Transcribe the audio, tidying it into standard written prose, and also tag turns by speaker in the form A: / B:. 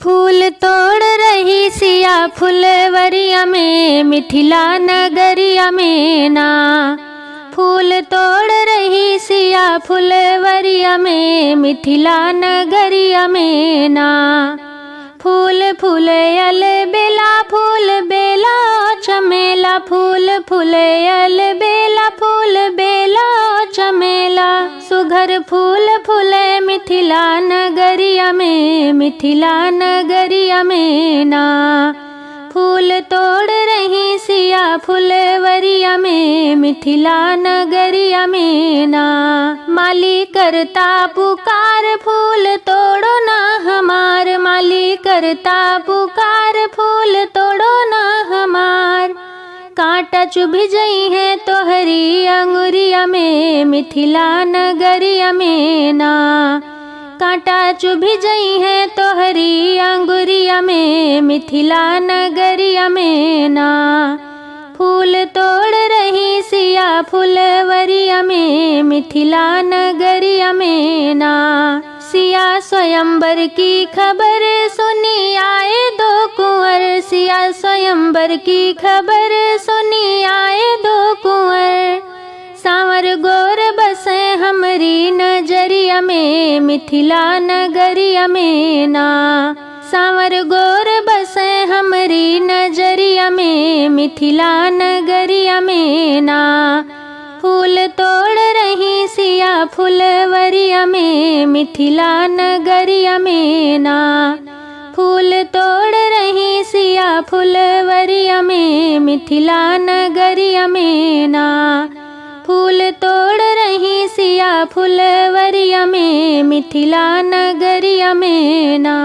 A: फूल तोड़ रही सिया फुलवरिया में, मिथिला नगरिया में ना। फूल तोड़ रही सिया फुलवरिया में, मिथिला नगरिया में ना। फूल फूले अल बेला, फूल बेला चमेला, फूल फूले अल बेला, फूल बेला चमेला। सुघर फूल फूले मिथिला नगरिया में, मिथिला नगरिया में ना। फूल तोड़ रही सिया फुलवरिया में, मिथिला नगरिया में ना। माली करता पुकार फूल तोड़ो ना हमार, माली करता पुकार फूल तोड़ो ना हमार। कांटा चुभ जई है तोहरी अंगुरिया में, मिथिला नगरिया में ना। कांटा चुभ जई है तोहरी अंगुरिया में, मिथिला नगरिया में ना। फूल तोड़ रही सिया फुलवरिया में, मिथिला नगरिया में ना। सिया स्वयंवर की खबर सुनी आए दो कुंवर, सिया स्वयंवर की खबर सुनी आए दो कुंवर। सांवर गोर बसे हमरी नजरिया में, मिथिला नगरिया में ना। सांवर गोर बसे हमरी नजरिया में, मिथिला नगरिया में ना। फूल तोड़ रही सिया फुलवरिया में, मिथिला नगरिया में ना। फूल तोड़ रही सिया फुलवरिया में, मिथिला नगरिया में ना। फूल तोड़ रही सिया फुलवरिया में, मिथिला नगरिया में ना।